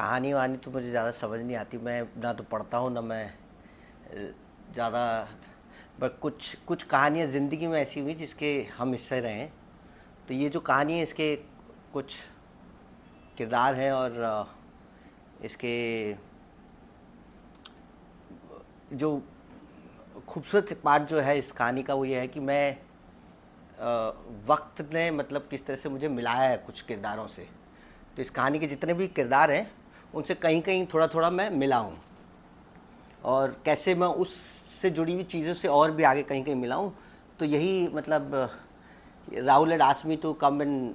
कहानी वहानी तो मुझे ज़्यादा समझ नहीं आती। मैं ना तो पढ़ता हूँ ना मैं ज़्यादा। बट कुछ कुछ कहानियाँ ज़िंदगी में ऐसी हुई जिसके हम हिस्से रहे हैं। तो ये जो कहानी है इसके कुछ किरदार हैं और इसके जो खूबसूरत पार्ट जो है इस कहानी का वो ये है कि मैं वक्त ने मतलब किस तरह से मुझे मिलाया है कुछ किरदारों से। तो इस कहानी के जितने भी किरदार हैं उनसे कहीं कहीं थोड़ा थोड़ा मैं मिला हूँ, और कैसे मैं उससे जुड़ी हुई चीज़ों से और भी आगे कहीं कहीं मिला हूँ। तो यही मतलब Rahul had asked me to come and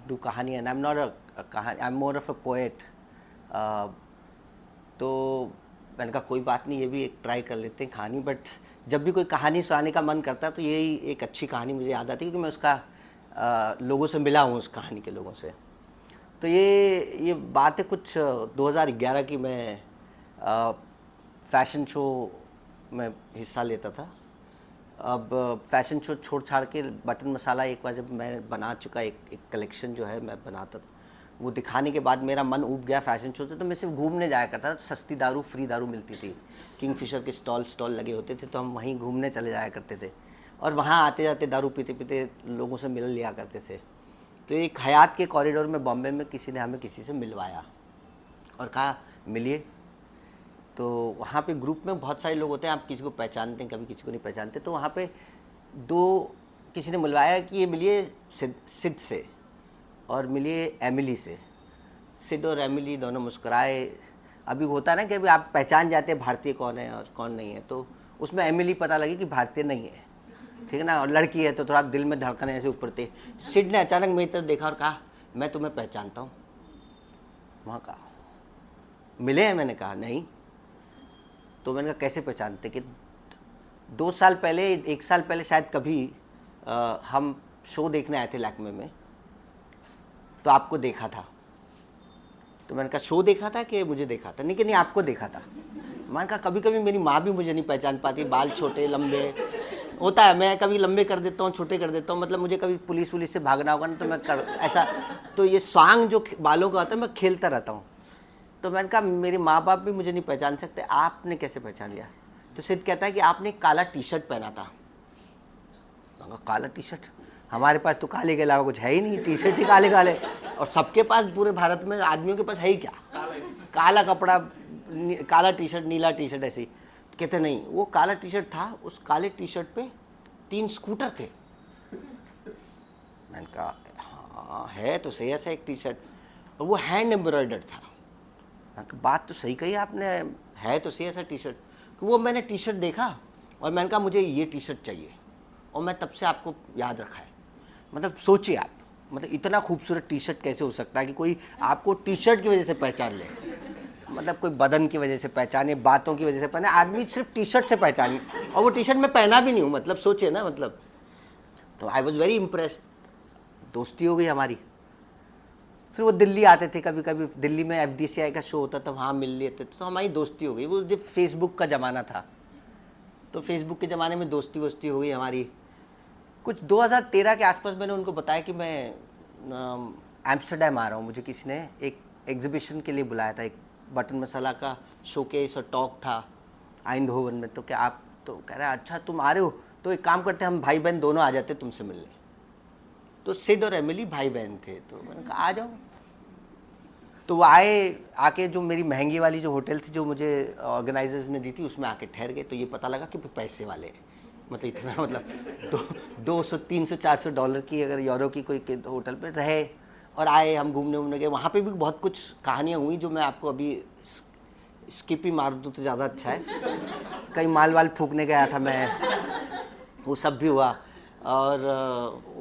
do kahani, and I am not a kahani, I am more of a poet. तो मैंने कहा कोई बात नहीं, ये भी एक ट्राई कर लेते हैं कहानी। बट जब भी कोई कहानी सुनाने का मन करता है तो यही एक अच्छी कहानी मुझे याद आती है, क्योंकि मैं उसका लोगों से मिला हूँ, उस कहानी के लोगों से। तो ये बात है कुछ 2011 की। मैं फैशन शो में हिस्सा लेता था। अब फैशन शो छोड़ छाड़ के बटन मसाला एक बार जब मैं बना चुका, एक कलेक्शन जो है मैं बनाता था, वो दिखाने के बाद मेरा मन ऊब गया फैशन शो से। तो मैं सिर्फ घूमने जाया करता था। सस्ती दारू, फ्री दारू मिलती थी, किंगफिशर के स्टॉल लगे होते थे, तो हम वहीं घूमने चले जाया करते थे, और वहाँ आते जाते दारू पीते पीते लोगों से मिल लिया करते थे। तो एक हयात के कॉरिडोर में बॉम्बे में किसी ने हमें किसी से मिलवाया और कहा मिलिए। तो वहाँ पे ग्रुप में बहुत सारे लोग होते हैं, आप किसी को पहचानते हैं, कभी किसी को नहीं पहचानते। तो वहाँ पे किसी ने मिलवाया कि ये मिलिए सिड से और मिलिए एमिली से। सिड और एमिली दोनों मुस्कुराए। अभी होता है ना कि अभी आप पहचान जाते हैं भारतीय कौन है और कौन नहीं है। तो उसमें एमिली पता लगी कि भारतीय नहीं है, ठीक है ना, और लड़की है, तो थोड़ा दिल में धड़कन ऐसे ऊपर थे। सिड ने अचानक मेरी तरफ देखा और कहा मैं तुम्हें पहचानता हूँ। वहाँ कहा मिले हैं? मैंने कहा नहीं। तो मैंने कहा कैसे पहचानते? कि 2 साल पहले, 1 साल पहले शायद कभी हम शो देखने आए थे लैक्मे में, तो आपको देखा था। तो मैंने कहा शो देखा था कि मुझे देखा था? नहीं कि नहीं, आपको देखा था। मैंने कहा कभी कभी मेरी माँ भी मुझे नहीं पहचान पाती, बाल छोटे लंबे होता है, मैं कभी लंबे कर देता हूँ, छोटे कर देता हूँ। मतलब मुझे कभी पुलिस वुलिस से भागना होगा ना तो मैं कर ऐसा, तो ये स्वांग जो बालों का होता है मैं खेलता रहता हूँ। तो मैंने कहा मेरे माँ बाप भी मुझे नहीं पहचान सकते, आपने कैसे पहचान लिया? तो सिद्ध कहता है कि आपने काला टी शर्ट पहना था। मैंने कहा काला टी शर्ट? हमारे पास तो काले के अलावा कुछ है ही नहीं, टी शर्ट ही काले काले, और सबके पास पूरे भारत में आदमियों के पास है ही क्या? काला कपड़ा, काला टी शर्ट, नीला टी शर्ट, ऐसी। कहते नहीं, वो काला टी शर्ट था, उस काले टी शर्ट पे 3 स्कूटर थे। मैंने कहा हाँ है तो सही, ऐसा एक टी शर्ट, और वो हैंड एम्ब्रॉयडर्ड था। मैंने कहा बात तो सही कही आपने, है तो सही ऐसा टी शर्ट। वो मैंने टी शर्ट देखा और मैंने कहा मुझे ये टी शर्ट चाहिए, और मैं तब से आपको याद रखा है। मतलब सोचिए आप, मतलब इतना खूबसूरत टी शर्ट कैसे हो सकता है कि कोई आपको टी शर्ट की वजह से पहचान ले? मतलब कोई बदन की वजह से पहचाने, बातों की वजह से पहचाने, आदमी सिर्फ टी शर्ट से पहचाने, और वो टी शर्ट मैं पहना भी नहीं हूँ। मतलब सोचिए ना, मतलब। तो आई वॉज वेरी इम्प्रेस्ड। दोस्ती हो गई हमारी। फिर वो दिल्ली आते थे कभी कभी, दिल्ली में FDCI का शो होता था, वहाँ मिल लेते थे, तो हमारी दोस्ती हो गई। वो जब फेसबुक का ज़माना था, तो फेसबुक के ज़माने में दोस्ती वोस्ती हो गई हमारी। कुछ 2013 के आसपास मैंने उनको बताया कि मैं एम्स्टर्डम आ रहा हूँ। मुझे किसी ने एक एग्जीबिशन के लिए बुलाया था, एक बटन मसाला का शोकेस और टॉक था आइंदहोवन में। तो क्या आप, तो कह रहा है अच्छा तुम आ रहे हो, तो एक काम करते हम भाई बहन दोनों आ जाते तुमसे मिलने। तो सिड और एमिली भाई बहन थे, तो मैंने कहा आ जाओ। तो वो आए, आके जो मेरी महंगी वाली जो होटल थी जो मुझे ऑर्गेनाइजर्स ने दी थी, उसमें आके ठहर गए। तो ये पता लगा कि पैसे वाले हैं, मतलब इतना, मतलब 200 300 400 डॉलर की, अगर यूरो की कोई होटल पे रहे, और आए, हम घूमने वूमने गए। वहाँ पे भी बहुत कुछ कहानियाँ हुई जो मैं आपको अभी स्किप ही मार दूँ तो ज़्यादा अच्छा है। कहीं माल वाल फूकने गया था मैं, वो सब भी हुआ। और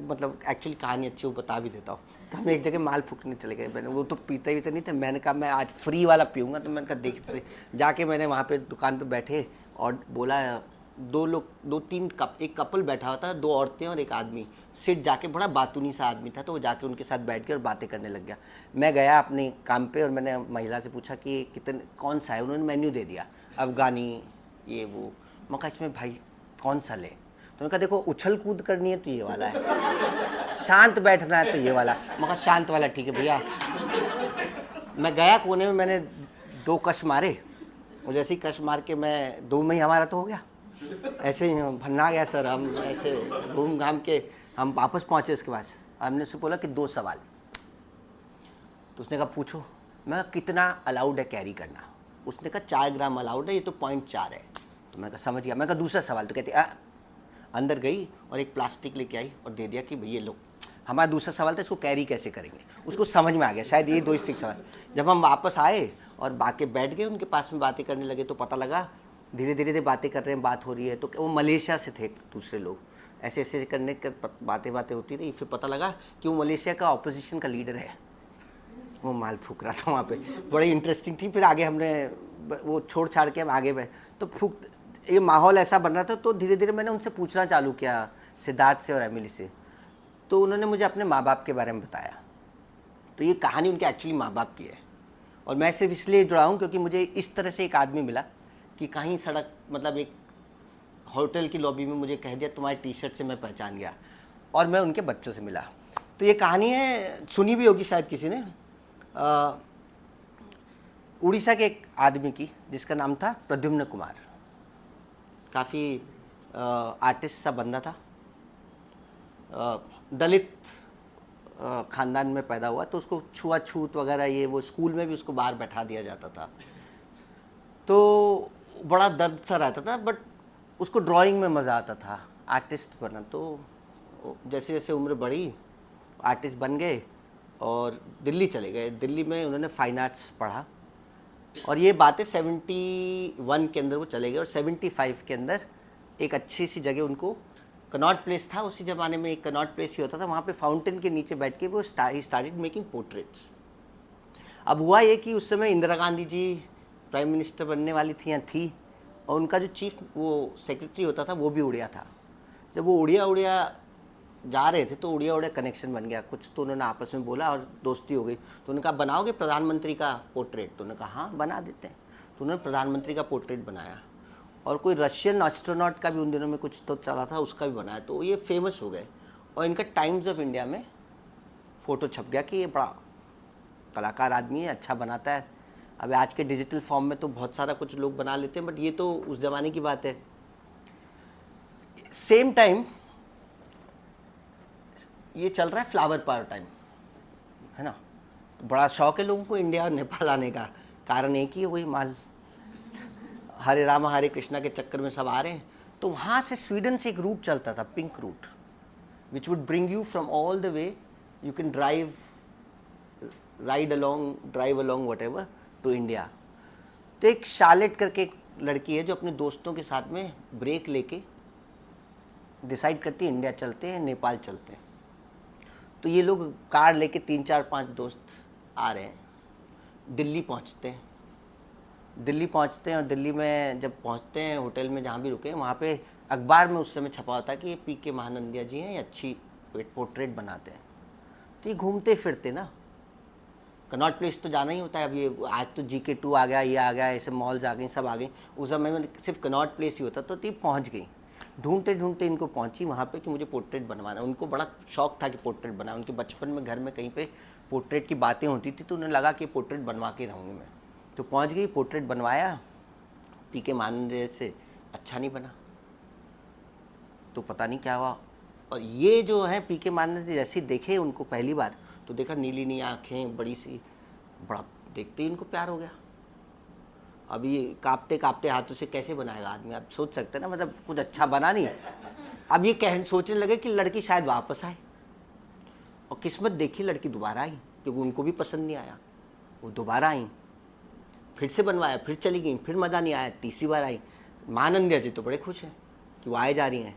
मतलब एक्चुअली कहानी अच्छी, वो बता भी देता हूँ। तो हम एक जगह माल फूकने चले गए। मैंने, वो तो पीते भी तो नहीं थे, मैंने कहा मैं आज फ्री वाला पीऊँगा। तो मैंने कहा देख से जाके मैंने वहाँ पे दुकान पे बैठे और बोला 2-3 कप, एक कपल बैठा हुआ था, 2 औरतें और एक आदमी। सिट जाके, बड़ा बातूनी सा आदमी था, तो वो जाके उनके साथ बैठ के और बातें करने लग गया। मैं गया अपने काम पे और मैंने महिला से पूछा कि कितने, कौन सा है? उन्होंने मेन्यू दे दिया, अफ़गानी, ये वो। मैं कहा इसमें भाई कौन सा ले? तो उन्होंने कहा देखो उछल कूद करनी है तो ये वाला है, शांत बैठना है तो ये वाला। मैं कहा शांत वाला ठीक है भैया। मैं गया कोने में, मैंने 2 कश मारे, और जैसे ही कश मार के मैं 2 में ही हमारा तो हो गया। ऐसे ही भन्ना गया सर, हम ऐसे घूम घाम के हम वापस पहुँचे उसके पास। हमने उससे बोला कि 2 सवाल। तो उसने कहा पूछो। मैं कितना अलाउड है कैरी करना? उसने कहा 4 ग्राम अलाउड है, ये तो 0.4 है। तो मैं कहा समझ गया। मैं कहा दूसरा सवाल। तो कहती अंदर गई और एक प्लास्टिक लेके आई और दे दिया कि भैया लो। हमारा दूसरा सवाल था इसको कैरी कैसे करेंगे, उसको समझ में आ गया शायद ये 2 ही फिक्स सवाल। जब हम वापस आए और बाकी बैठ गए उनके पास में बातें करने लगे, तो पता लगा धीरे धीरे बातें कर रहे हैं, बात हो रही है। तो वो मलेशिया से थे दूसरे लोग, ऐसे ऐसे करने के बातें होती रही। फिर पता लगा कि वो मलेशिया का ऑपोजिशन का लीडर है। वो माल फूक रहा था वहाँ पे, बड़ी इंटरेस्टिंग थी। फिर आगे हमने वो छोड़ छाड़ के हम आगे बढ़े, तो फूक ये माहौल ऐसा बन रहा था। तो धीरे धीरे मैंने उनसे पूछना चालू किया, सिद्धार्थ से और एमिली से। तो उन्होंने मुझे अपने माँ बाप के बारे में बताया। तो ये कहानी उनके एक्चुअली माँ बाप की है, और मैं सिर्फ इसलिए जुड़ा हूँ क्योंकि मुझे इस तरह से एक आदमी मिला कि कहीं सड़क, मतलब एक होटल की लॉबी में मुझे कह दिया तुम्हारी टी-शर्ट से मैं पहचान गया, और मैं उनके बच्चों से मिला। तो ये कहानी है, सुनी भी होगी शायद किसी ने, उड़ीसा के एक आदमी की जिसका नाम था प्रद्युम्न कुमार। काफ़ी आर्टिस्ट सा बंदा था, दलित ख़ानदान में पैदा हुआ, तो उसको छुआछूत वगैरह ये वो स्कूल में भी उसको बाहर बैठा दिया जाता था। तो बड़ा दर्द सा रहता था, बट उसको ड्राइंग में मज़ा आता था, आर्टिस्ट बना। तो जैसे जैसे उम्र बढ़ी आर्टिस्ट बन गए और दिल्ली चले गए। दिल्ली में उन्होंने फाइन आर्ट्स पढ़ा, और ये बातें 71 के अंदर वो चले गए। और 75 के अंदर एक अच्छी सी जगह उनको, कनॉट प्लेस था उसी ज़माने में, एक कनॉट प्लेस ही होता था, वहाँ पे फाउंटेन के नीचे बैठ के वो स्टार्टेड मेकिंग पोर्ट्रेट्स। अब हुआ ये कि उस समय इंदिरा गांधी जी प्राइम मिनिस्टर बनने वाली थी या थी, और उनका जो चीफ वो सेक्रेटरी होता था वो भी उड़िया था। जब वो उड़िया जा रहे थे तो उड़िया कनेक्शन बन गया कुछ, तो उन्होंने आपस में बोला और दोस्ती हो गई। तो उन्होंने कहा बनाओगे प्रधानमंत्री का पोर्ट्रेट? तो उन्होंने कहा हाँ बना देते हैं। तो उन्होंने प्रधानमंत्री का पोर्ट्रेट बनाया, और कोई रशियन एस्ट्रोनॉट का भी उन दिनों में कुछ तो चला था, उसका भी बनाया। तो ये फेमस हो गए, और इनका टाइम्स ऑफ इंडिया में फ़ोटो छप गया कि ये बड़ा कलाकार आदमी है, अच्छा बनाता है। अब आज के डिजिटल फॉर्म में तो बहुत सारा कुछ लोग बना लेते हैं, बट ये तो उस ज़माने की बात है। सेम टाइम ये चल रहा है फ्लावर पावर टाइम, है ना। तो बड़ा शौक है लोगों को इंडिया और नेपाल आने का, कारण एक ही है, वही माल, हरे राम हरे कृष्णा के चक्कर में सब आ रहे हैं। तो वहाँ से स्वीडन से एक रूट चलता था, pink route, which would bring you from all the way, you can drive along whatever to India. तो एक शार्लेट करके एक लड़की है जो अपने दोस्तों के साथ में ब्रेक लेके डिसाइड करती है इंडिया चलते हैं, नेपाल चलते हैं। तो ये लोग कार लेके 3 4 5 दोस्त आ रहे हैं, दिल्ली पहुंचते हैं। और दिल्ली में जब पहुंचते हैं होटल में जहाँ भी रुके, वहाँ पे अखबार में उस समय छपा होता है कि ये पीके महानंदिया जी हैं, ये अच्छी पोर्ट्रेट बनाते हैं। तो ये घूमते फिरते ना, कनॉट प्लेस तो जाना ही होता है। अब ये आज तो GK2 आ गया, ये आ गया, ऐसे मॉल्स आ गए, सब आ गए। उस समय में सिर्फ कनॉट प्लेस ही होता। तो ये पहुँच गई, ढूंढते ढूंढते इनको पहुंची वहाँ पे कि मुझे पोर्ट्रेट बनवाना है। उनको बड़ा शौक था कि पोर्ट्रेट बनाए। उनके बचपन में घर में कहीं पे पोर्ट्रेट की बातें होती थी, तो उन्हें लगा कि पोर्ट्रेट बनवा के रहूँगी मैं। तो पहुँच गई, पोर्ट्रेट बनवाया, पीके महानंदिया से अच्छा नहीं बना, तो पता नहीं क्या हुआ। और ये जो है पीके महानंदिया जैसे देखे उनको पहली बार, तो देखा नीली नीली आँखें, बड़ी सी, बड़ा देखते ही उनको प्यार हो गया। अब ये कांपते कांपते हाथों से कैसे बनाएगा आदमी, आप सोच सकते हैं ना, मतलब कुछ अच्छा बना नहीं। अब ये सोचने लगे कि लड़की शायद वापस आए, और किस्मत देखी लड़की दोबारा आई, क्योंकि उनको भी पसंद नहीं आया। वो दोबारा आई, फिर से बनवाया, फिर चली गई, फिर मज़ा नहीं आया, तीसरी बार आई। महानंदिया जी तो बड़े खुश हैं कि वो आए जा रही हैं।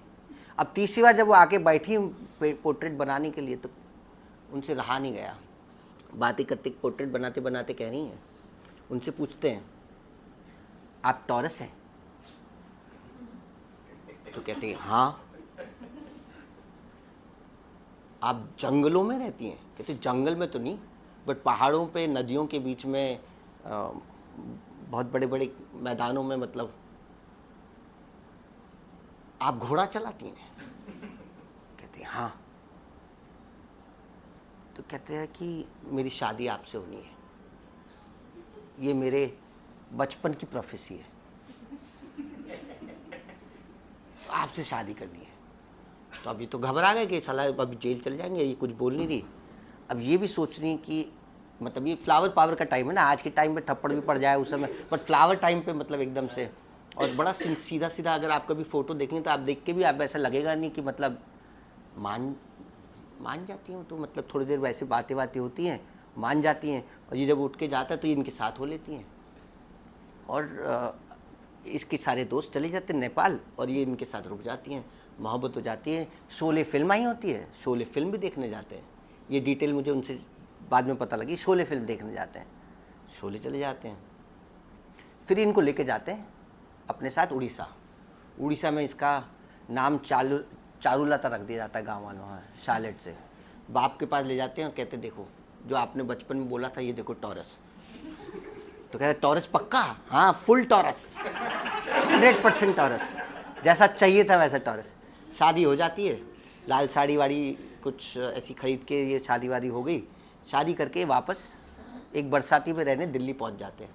अब तीसरी बार जब वो आके बैठी पोर्ट्रेट बनाने के लिए, तो उनसे रहा नहीं गया। बातें करते पोर्ट्रेट बनाते बनाते कह रही हैं, उनसे पूछते हैं आप टॉरस हैं? तो कहते हैं हाँ। आप जंगलों में रहती हैं? कहते जंगल में तो नहीं, बट पहाड़ों पे, नदियों के बीच में, बहुत बड़े बड़े मैदानों में, मतलब आप घोड़ा चलाती हैं? कहते हैं हाँ। तो कहते हैं कि मेरी शादी आपसे होनी है। ये मेरे बचपन की प्रोफेसी है, आपसे शादी करनी है। तो अभी तो घबरा गए कि साला अभी जेल चले जाएंगे, ये कुछ बोल नहीं रही। अब ये भी सोच रही कि मतलब ये फ्लावर पावर का टाइम है ना, आज के टाइम पे थप्पड़ भी पड़ जाए उस समय, बट फ्लावर टाइम पे मतलब एकदम से, और बड़ा सीधा सीधा। अगर आप कभी फ़ोटो देखेंगे तो आप देख के भी आप ऐसा लगेगा नहीं कि मतलब मान जाती हूँ, तो मतलब थोड़ी देर वैसे बातें होती हैं, मान जाती हैं, और ये जब उठ के जाता है तो ये इनके साथ हो लेती हैं, और इसके सारे दोस्त चले जाते हैं नेपाल, और ये इनके साथ रुक जाती हैं, मोहब्बत हो जाती है। शोले फिल्म आई होती है, शोले फिल्म भी देखने जाते हैं। ये डिटेल मुझे उनसे बाद में पता लगी, शोले फिल्म देखने जाते हैं, शोले चले जाते हैं। फिर इनको लेके जाते हैं अपने साथ उड़ीसा में इसका नाम चारुलता रख दिया जाता है गाँव वालों में, शार्लेट से। बाप के पास ले जाते हैं और कहते देखो जो आपने बचपन में बोला था, ये देखो टॉरस। तो कहते टॉरस पक्का? हाँ, फुल टॉरस, 100% टॉरस, जैसा चाहिए था वैसा टॉरस। शादी हो जाती है, लाल साड़ी वाड़ी कुछ ऐसी खरीद के ये शादी वादी हो गई। शादी करके वापस एक बरसाती में रहने दिल्ली पहुंच जाते हैं।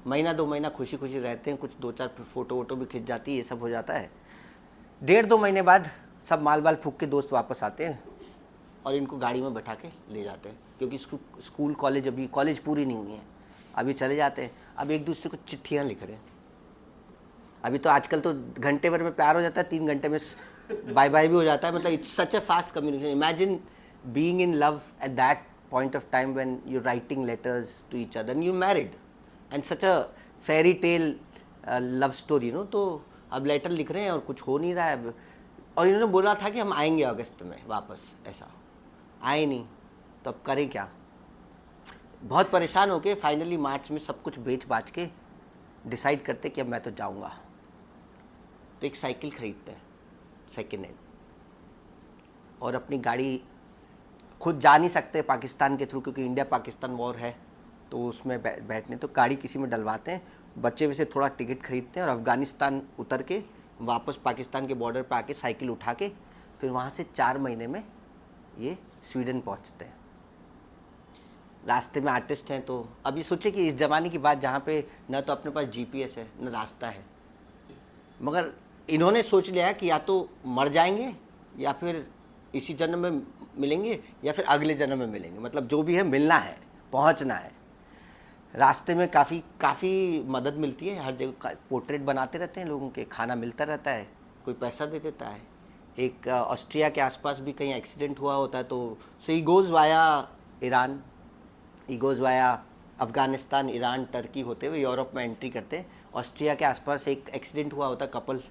महीना 2 महीना खुशी खुशी रहते हैं, कुछ 2-4 फ़ोटो वोटो भी खिंच जाती है, ये सब हो जाता है। 1.5-2 महीने बाद सब माल बाल फूक के दोस्त वापस आते हैं और इनको गाड़ी में बैठा के ले जाते हैं, क्योंकि स्कूल कॉलेज, अभी कॉलेज पूरी नहीं हुई है, अभी चले जाते हैं। अब एक दूसरे को चिट्ठियाँ लिख रहे हैं। अभी तो आजकल तो घंटे भर में प्यार हो जाता है, 3 घंटे में बाय बाय भी हो जाता है। मतलब it's such a fast communication. Imagine being in love at that point of time when you're writing letters to each other and you married and such a fairy tale love story, तो अब letter लिख रहे हैं और कुछ हो नहीं रहा है। और इन्होंने बोला था कि हम आएंगे अगस्त में वापस, ऐसा आए नहीं, तो अब करें क्या। बहुत परेशान होके फाइनली मार्च में सब कुछ बेच बाच के डिसाइड करते कि अब मैं तो जाऊंगा। तो एक साइकिल खरीदते हैं सेकेंड हैंड, और अपनी गाड़ी खुद जा नहीं सकते पाकिस्तान के थ्रू, क्योंकि इंडिया पाकिस्तान वॉर है, तो उसमें बैठने, तो गाड़ी किसी में डलवाते हैं, बच्चे वैसे थोड़ा टिकट खरीदते हैं, और अफ़गानिस्तान उतर के वापस पाकिस्तान के बॉर्डर पर आके साइकिल उठा के फिर वहाँ से 4 महीने में ये स्वीडन पहुँचते हैं। रास्ते में आर्टिस्ट हैं, तो अभी सोचे कि इस ज़माने की बात जहाँ पे न तो अपने पास GPS है न रास्ता है, मगर इन्होंने सोच लिया कि या तो मर जाएंगे या फिर इसी जन्म में मिलेंगे या फिर अगले जन्म में मिलेंगे, मतलब जो भी है मिलना है, पहुंचना है। रास्ते में काफ़ी मदद मिलती है, हर जगह पोर्ट्रेट बनाते रहते हैं लोगों के, खाना मिलता रहता है, कोई पैसा दे देता है। एक ऑस्ट्रिया के आसपास भी कहीं एक्सीडेंट हुआ होता है, तो so he goes via Iran, he goes via Afghanistan, Iran, Turkey होते हुए यूरोप में एंट्री करते हैं। ऑस्ट्रिया के आसपास एक एक्सीडेंट हुआ होता है, कपल,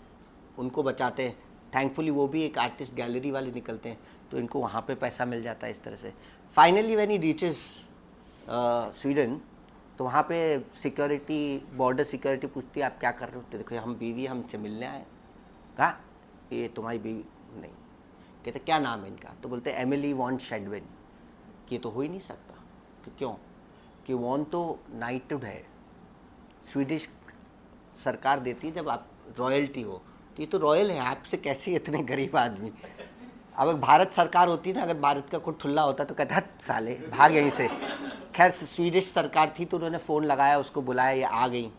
उनको बचाते हैं। थैंकफुली वो भी एक आर्टिस्ट गैलरी वाले निकलते हैं, तो इनको वहाँ पे पैसा मिल जाता है इस तरह से। Finally when he reaches Sweden, तो वहाँ पे सिक्योरिटी, बॉर्डर सिक्योरिटी पूछती है आप क्या कर रहे हो, तो देखो हम बीवी, हमसे मिलने आए। कहा ये तुम्हारी बीवी? नहीं। कहते क्या नाम है इनका? तो बोलते एमिली वॉन शेडविन। कि ये तो हो ही नहीं सकता। कि क्यों? कि वॉन तो नाइटहुड है, स्वीडिश सरकार देती है जब आप रॉयल्टी हो, तो ये तो रॉयल है, आपसे कैसे इतने गरीब आदमी। अब भारत सरकार होती ना, अगर भारत का कोई ठुल्ला होता तो कहता हट साले भाग यहीं से। खैर स्वीडिश सरकार थी तो उन्होंने फ़ोन लगाया, उसको बुलाया, ये आ गई।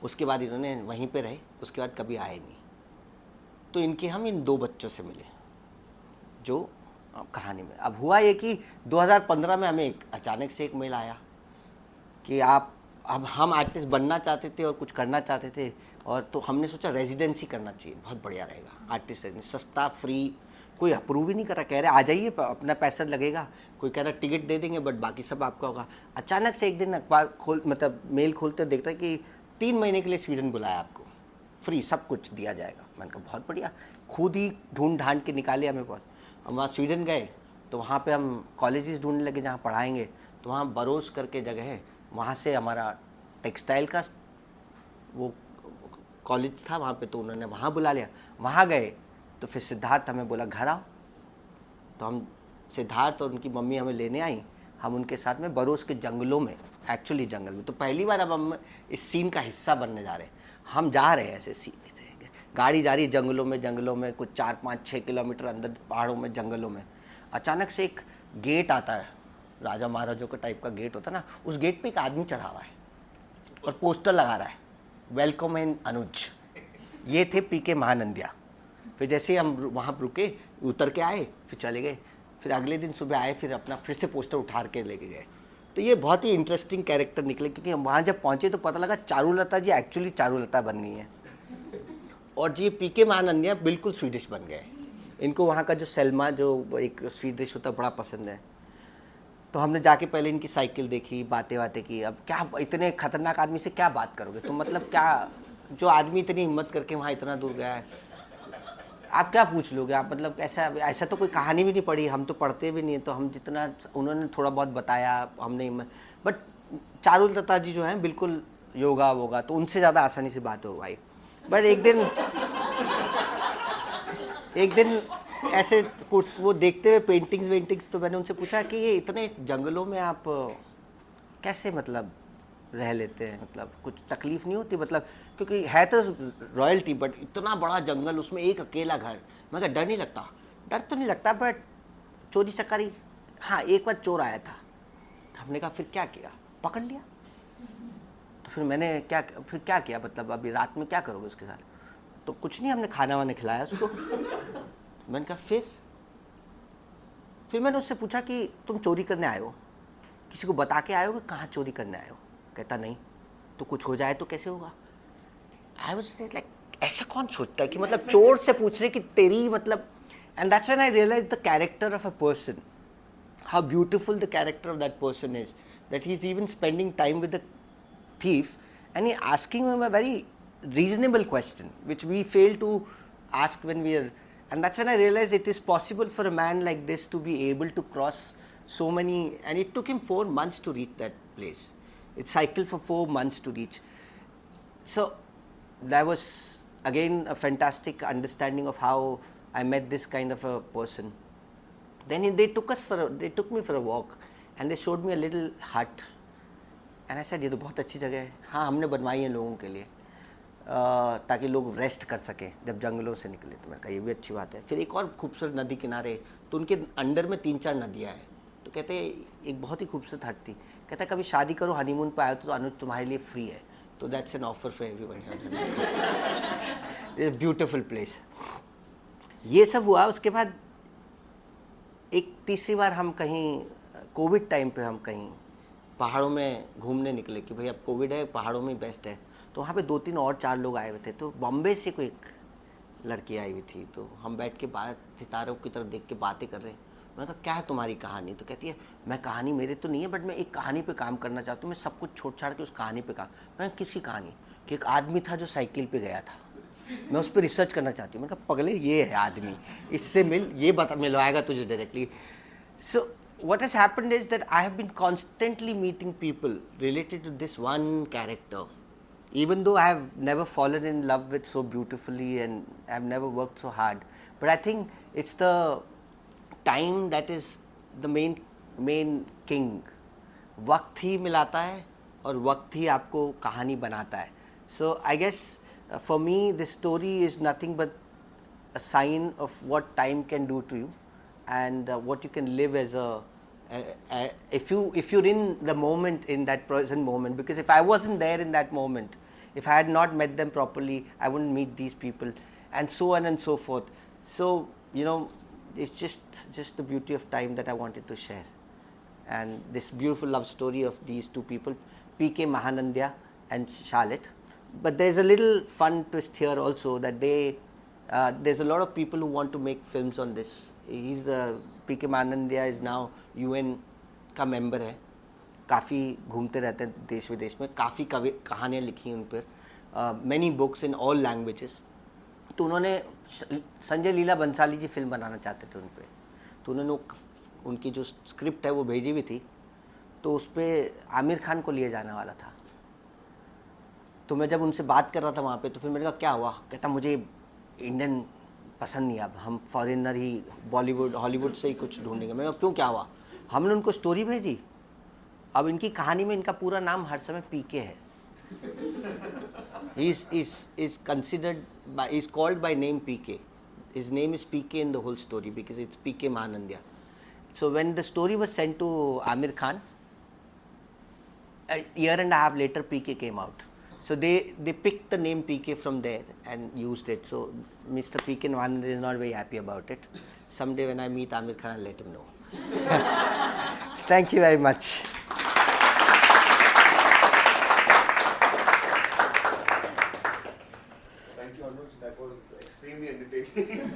उसके बाद इन्होंने वहीं पे रहे, उसके बाद कभी आए नहीं। तो इनके हम इन 2 बच्चों से मिले जो कहानी में। अब हुआ ये कि 2015 में हमें अचानक से एक मेल आया कि अब हम आर्टिस्ट बनना चाहते थे और कुछ करना चाहते थे, और तो हमने सोचा रेजिडेंसी करना चाहिए, बहुत बढ़िया रहेगा आर्टिस्ट रेजिडेंसी, सस्ता, फ्री, कोई अप्रूव ही नहीं कर रहा, कह रहे आ जाइए अपना पैसा लगेगा, कोई कह रहा टिकट दे देंगे बट बाकी सब आपका होगा। अचानक से एक दिन अखबार मतलब मेल खोलते देखता है कि 3 महीने के लिए स्वीडन बुलाया आपको, फ्री सब कुछ दिया जाएगा। मैंने कहा बहुत बढ़िया, खुद ही ढूंढ ढांड के निकाले हमें बहुत। हम वहाँ स्वीडन गए तो वहाँ पे हम कॉलेजेस ढूंढने लगे जहाँ पढ़ाएंगे, तो वहाँ बरोस करके जगह है, वहाँ से हमारा टेक्सटाइल का वो कॉलेज था वहाँ पे, तो उन्होंने वहाँ बुला लिया। वहाँ गए तो फिर सिद्धार्थ हमें बोला घर आओ, तो हम सिद्धार्थ और उनकी मम्मी हमें लेने आई, हम उनके साथ में बरोस के जंगलों में, एक्चुअली जंगल में, तो पहली बार अब हम इस सीन का हिस्सा बनने जा रहे हैं। हम जा रहे हैं ऐसे सीन से, गाड़ी जा रही है जंगलों में कुछ 4-5-6 किलोमीटर अंदर पहाड़ों में, जंगलों में। अचानक से एक गेट आता है राजा महाराजों का टाइप का गेट होता ना, उस गेट पे एक आदमी चढ़ा हुआ है और पोस्टर लगा रहा है, वेलकम इन अनुज। ये थे पीके महानंदिया। फिर जैसे ही हम वहाँ रुके, उतर के आए, फिर चले गए। फिर अगले दिन सुबह आए, फिर अपना फिर से पोस्टर उठा के लेके गए। तो ये बहुत ही इंटरेस्टिंग कैरेक्टर निकले, क्योंकि हम वहाँ जब पहुँचे तो पता लगा चारुलता जी एक्चुअली चारुलता बन गई है, और जी पीके महानंदिया बिल्कुल स्वीडिश बन गए। इनको वहाँ का जो सेल्मा, जो एक स्वीट डिश होता है, बड़ा पसंद है। तो हमने जाके पहले इनकी साइकिल देखी, बातें की। अब क्या इतने खतरनाक आदमी से क्या बात करोगे तुम, मतलब क्या, जो आदमी इतनी हिम्मत करके वहाँ इतना दूर गया है, आप क्या पूछ लोगे आप, मतलब ऐसा तो कोई कहानी भी नहीं पढ़ी, हम तो पढ़ते भी नहीं है, तो हम जितना उन्होंने थोड़ा बहुत बताया हमने। बट चारुलता जी जो हैं बिल्कुल योगा वोगा, तो उनसे ज़्यादा आसानी से बात हो भाई। बट एक दिन ऐसे कुछ वो देखते हुए पेंटिंग्स, तो मैंने उनसे पूछा कि ये इतने जंगलों में आप कैसे मतलब रह लेते हैं, मतलब कुछ तकलीफ नहीं होती, मतलब क्योंकि है तो रॉयल्टी, बट इतना बड़ा जंगल, उसमें एक अकेला घर। मैं कहा डर नहीं लगता? डर तो नहीं लगता, बट चोरी चकारी, हाँ एक बार चोर आया था। तो हमने कहा फिर क्या किया? पकड़ लिया। तो फिर मैंने फिर क्या किया, मतलब अभी रात में क्या करोगे उसके साथ? तो कुछ नहीं, हमने खाना वाना खिलाया उसको। मैंने कहा फिर मैंने उससे पूछा कि तुम चोरी करने आए हो, किसी को बता के आए हो कि कहाँ चोरी करने आए हो? कहता नहीं। तो कुछ हो जाए तो कैसे होगा? आई वाज लाइक, ऐसा कौन सोचता है कि मतलब चोर से पूछ रहे कि तेरी मतलब। And that's when I realise the character of a person, how beautiful the character of that person is, that he's even spending time with the thief and he asking him a very reasonable question which we fail to ask when we are. And that's when I realized it is possible for a man like this to be able to cross so many, and it took him 4 months to reach that place. It cycled for 4 months to reach. So that was again a fantastic understanding of how I met this kind of a person. Then they took me for a walk and they showed me a little hut and I said ये तो बहुत अच्छी जगह है। हाँ हमने बनवाई है लोगों के लिए ताकि लोग रेस्ट कर सकें जब जंगलों से निकले। तो मैंने कहा ये भी अच्छी बात है। फिर एक और खूबसूरत नदी किनारे, तो उनके अंडर में 3-4 नदियाँ हैं। तो कहते एक बहुत ही खूबसूरत हट थी। कहता कभी शादी करो, हनीमून पर आए तो अनुज तुम्हारे लिए फ्री है। तो that's an offer for everyone. Beautiful place. ये सब हुआ। उसके बाद एक तीसरी बार हम कहीं कोविड टाइम पे हम कहीं पहाड़ों में घूमने निकले कि भाई अब कोविड है, पहाड़ों में बेस्ट है। तो वहाँ पे 2-3 और 4 लोग आए हुए थे। तो बॉम्बे से कोई एक लड़की आई हुई थी। तो हम बैठ के बाहर सितारों की तरफ देख के बातें कर रहे हैं। मैं कहा क्या है तुम्हारी कहानी? तो कहती है मैं कहानी मेरे तो नहीं है, बट मैं एक कहानी पे काम करना चाहती हूँ। मैं सब कुछ छोड़ छाड़ के उस कहानी पे काम। मैं किसकी कहानी? कि एक आदमी था जो साइकिल पे गया था, मैं उस पर रिसर्च करना चाहती हूँ। मैं कहा पगले ये है आदमी, इससे मिल, ये मिलवाएगा तुझे directly. So what has happened is that I have been constantly meeting people related to this one character, even though I have never fallen in love with so beautifully and I have never worked so hard. But I think it's the time that is the main king. वक्त ही मिलाता है और वक्त ही आपको कहानी बनाता है. So I guess for me this story is nothing but a sign of what time can do to you and what you can live as a if you're in the moment, in that present moment. Because if I wasn't there in that moment, if I had not met them properly, I wouldn't meet these people, and so on and so forth. So you know, it's just the beauty of time that I wanted to share, and this beautiful love story of these two people, PK Mahanandya and Charlotte. But there's a little fun twist here also, that there's a lot of people who want to make films on this. He's the PK Mahanandya is now UN का member है, काफ़ी घूमते रहते हैं देश विदेश में, काफ़ी कहानियाँ लिखी हैं उन पर, many books in all languages. तो उन्होंने संजय लीला बंसाली जी फिल्म बनाना चाहते थे उन पर. तो उन्होंने उनकी जो स्क्रिप्ट है वो भेजी हुई थी. तो उस पर आमिर खान को लिए जाने वाला था. तो मैं जब उनसे बात कर रहा था वहाँ पे, तो फिर मैंने कहा क्या हुआ? कहता मुझे इंडियन पसंद नहीं, अब हम फॉरेनर ही, बॉलीवुड हॉलीवुड से ही कुछ ढूंढेंगे. मैं क्यों, क्या हुआ? हमने उनको स्टोरी भेजी, अब इनकी कहानी में इनका पूरा नाम हर समय पीके है. is considered by, is called by name PK. His name is PK in the whole story because it's PK Mahanandya. So when the story was sent to Amir Khan, a year and a half later PK came out. So they picked the name PK from there and used it. So Mr. PK Nwanand is not very happy about it. Someday when I meet Amir Khan, I'll let him know. Thank you very much. Thank you, Anuj. That was extremely entertaining.